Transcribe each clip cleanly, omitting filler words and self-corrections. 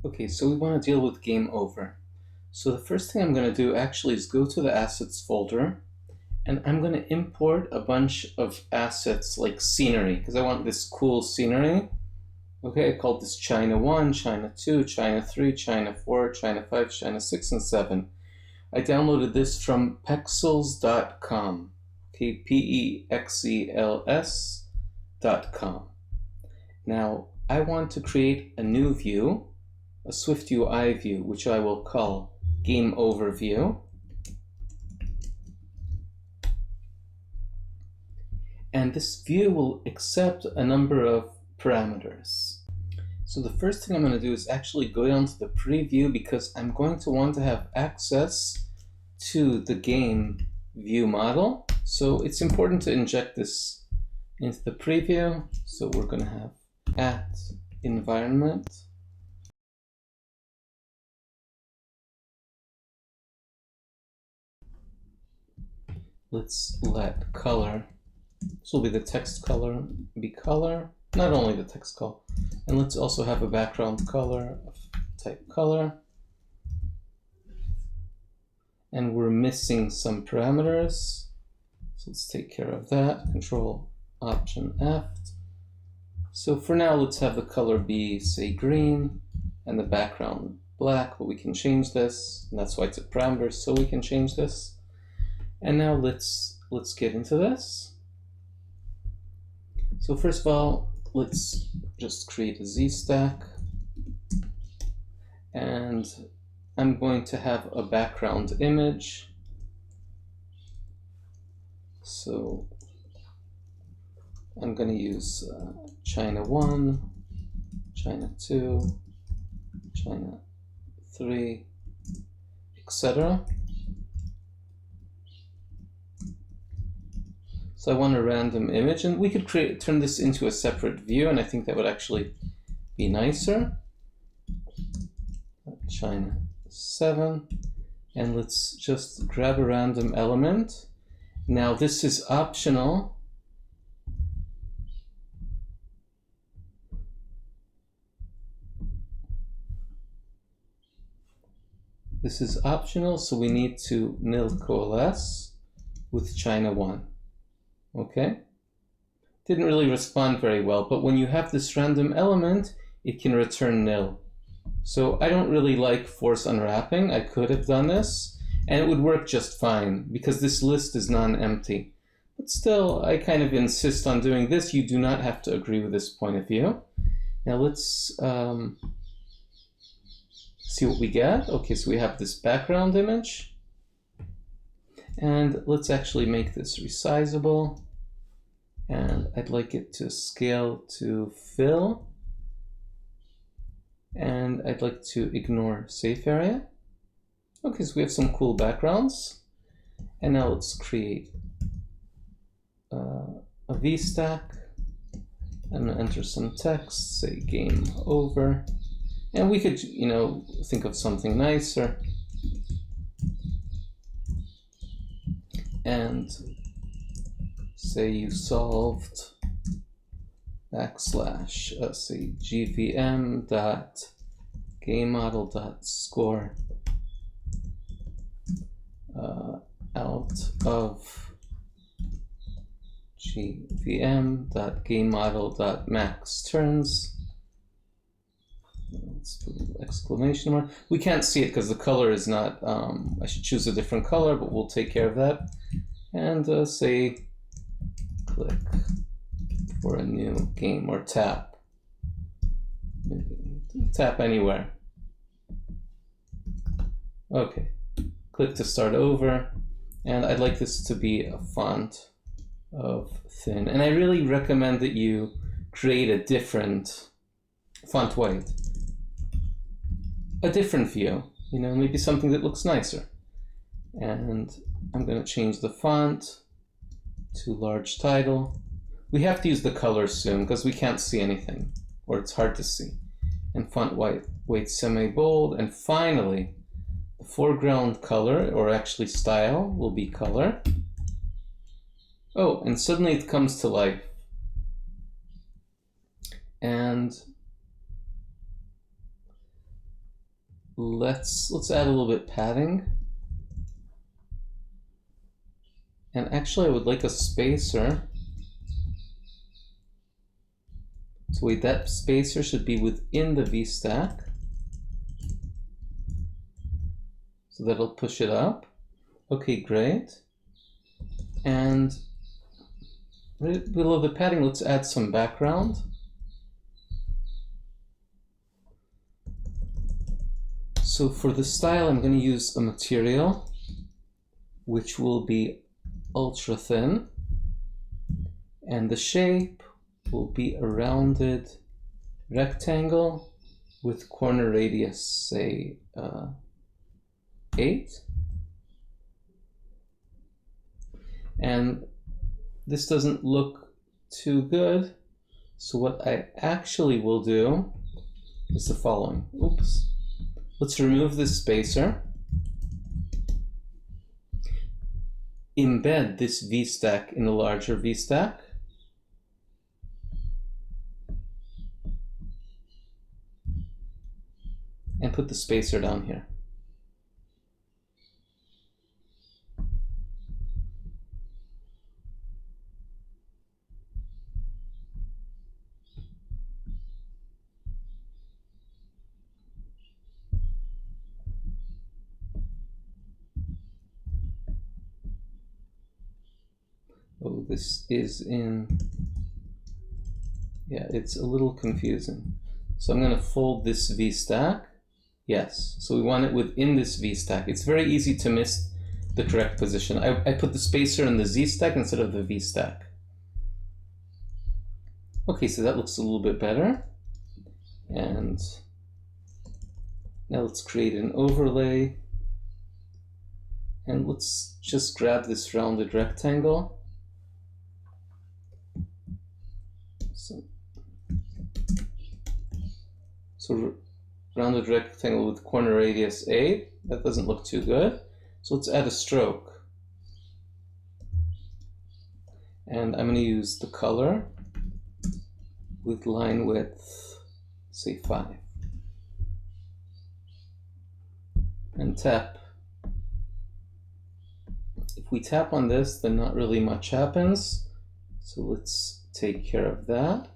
Okay, so we want to deal with game over. So the first thing I'm going to do actually is go to the assets folder, and I'm going to import a bunch of assets like scenery, because I want this cool scenery. Okay, I called this China 1, China 2, China 3, China 4, China 5, China 6, and 7. I downloaded this from pexels.com. Okay, PEXELS.com. Now, I want to create a new view, a SwiftUI view, which I will call Game Overview. And this view will accept a number of parameters. So the first thing I'm going to do is actually go down to the preview, because I'm going to want to have access to the game view model. So it's important to inject this into the preview. So we're going to have at environment. Let's let color, this will be the text color, be color, not only the text color. And let's also have a background color of type color. And we're missing some parameters. So let's take care of that. Control Option F. So for now, let's have the color be, say, green, and the background black, but we can change this. And that's why it's a parameter, so we can change this. And now let's get into this. So first of all, let's just create a Z stack. And I'm going to have a background image. So I'm going to use China 1, China 2, China 3, etc. So I want a random image, and we could turn this into a separate view, and I think that would actually be nicer. China 7, and let's just grab a random element. Now this is optional. This is optional, so we need to nil coalesce with China 1. Okay? Didn't really respond very well, but when you have this random element, it can return nil. So I don't really like force unwrapping. I could have done this, and it would work just fine, because this list is non-empty. But still, I kind of insist on doing this. You do not have to agree with this point of view. Now let's see what we get. Okay, so we have this background image. And let's actually make this resizable. And I'd like it to scale to fill. And I'd like to ignore safe area. Okay, so we have some cool backgrounds. And now let's create a VStack. I'm gonna enter some text, say game over. And we could, think of something nicer. And say you solved backslash, say gvm dot game model dot score out of gvm dot game model dot max turns. Let's put an exclamation mark. We can't see it because the color is not, I should choose a different color, but we'll take care of that. And say click for a new game, or tap. Tap anywhere. Okay, click to start over. And I'd like this to be a font of thin. And I really recommend that you create a different font weight. A different view, maybe something that looks nicer. And I'm going to change the font to large title. We have to use the color soon because we can't see anything, or it's hard to see. And font weight semi-bold. And finally, the foreground color, or actually style, will be color. Oh, and suddenly it comes to life. And let's add a little bit padding. And actually I would like a spacer. So wait, that spacer should be within the VStack. So that'll push it up. Okay, great. And right below the padding, let's add some background. So for the style, I'm going to use a material which will be ultra thin, and the shape will be a rounded rectangle with corner radius, say 8. And this doesn't look too good, so what I actually will do is the following. Oops. Let's remove this spacer. Embed this VStack in a larger VStack. And put the spacer down here. Oh, this is in, yeah, it's a little confusing. So I'm going to fold this VStack. Yes, so we want it within this VStack. It's very easy to miss the correct position. I put the spacer in the Z stack instead of the VStack. Okay, so that looks a little bit better. And now let's create an overlay. And let's just grab this rounded rectangle. So rounded rectangle with corner radius 8. That doesn't look too good. So let's add a stroke. And I'm going to use the color with line width, say 5. And tap. If we tap on this, then not really much happens. So let's take care of that.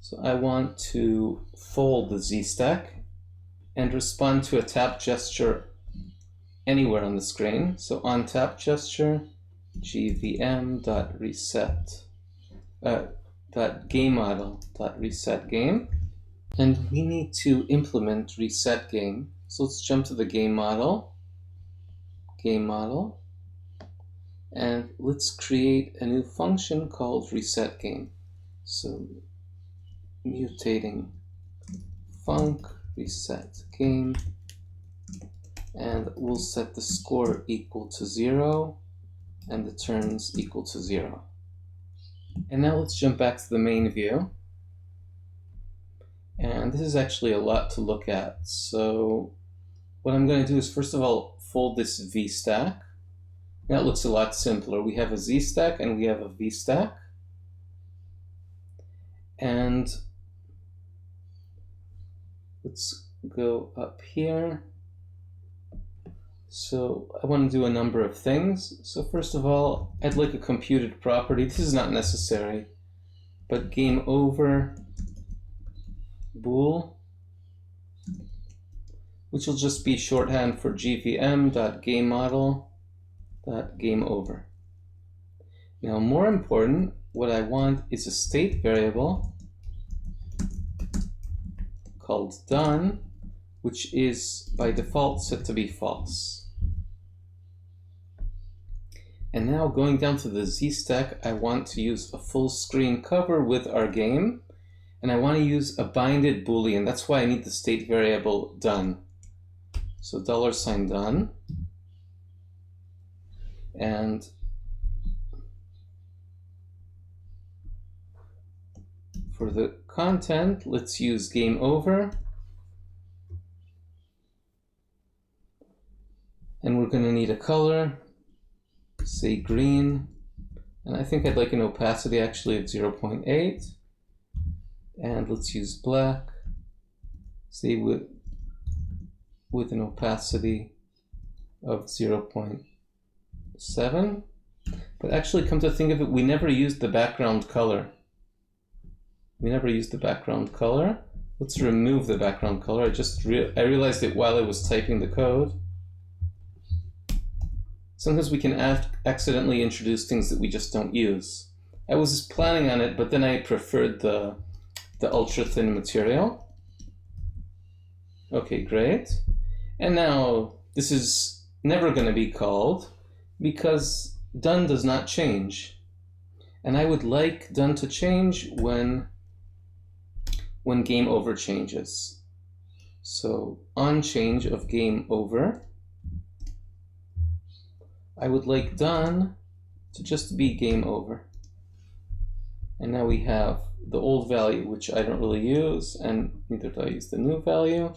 So I want to fold the Z stack and respond to a tap gesture anywhere on the screen. So on tap gesture, gvm.reset, .gameModel.reset game. And we need to implement reset game. So let's jump to the game model, and let's create a new function called reset game. So mutating func reset game, and we'll set the score equal to 0 and the turns equal to 0. And now let's jump back to the main view. And this is actually a lot to look at. So what I'm going to do is first of all fold this V stack. Now it looks a lot simpler. We have a Z stack and we have a V stack. And let's go up here. So I want to do a number of things. So first of all, I'd like a computed property. This is not necessary, but game over bool, which will just be shorthand for gvm.gameModel.gameOver. Now, more important, what I want is a state variable called done, which is by default set to be false. And now going down to the Z stack, I want to use a full screen cover with our game, and I want to use a binded Boolean. That's why I need the state variable done. So $done. And for the content, let's use game over. And we're going to need a color, say green. And I think I'd like an opacity actually of 0.8. And let's use black, say with with an opacity of 0.7. But actually, come to think of it, we never used the background color. Let's remove the background color. I realized it while I was typing the code. Sometimes we can accidentally introduce things that we just don't use. I was planning on it, but then I preferred the ultra thin material. Okay, great. And now this is never going to be called because done does not change. And I would like done to change when game over changes. So on change of game over, I would like done to just be game over. And now we have the old value, which I don't really use, and neither do I use the new value.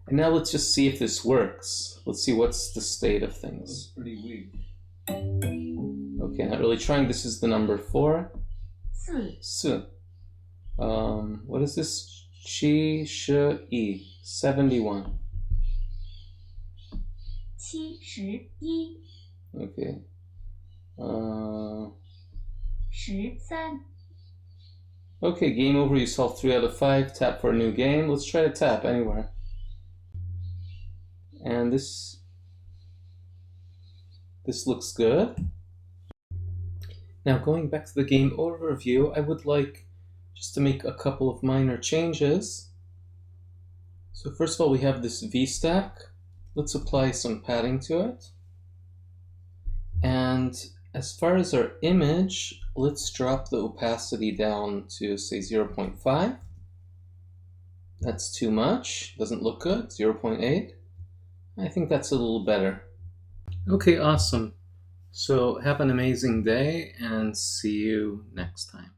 And now let's just see if this works. Let's see what's the state of things. That's pretty weak. Okay, not really trying. This is the number 4. 4. What is this? Qi, shi, yi. 71. 71 Okay. 13 Okay, game over. You solved 3 out of 5. Tap for a new game. Let's try to tap anywhere. And this looks good. Now going back to the game overview, I would like just to make a couple of minor changes. So first of all, we have this V-stack. Let's apply some padding to it. And as far as our image, let's drop the opacity down to, say, 0.5. That's too much. Doesn't look good. 0.8. I think that's a little better. Okay, awesome. So have an amazing day and see you next time.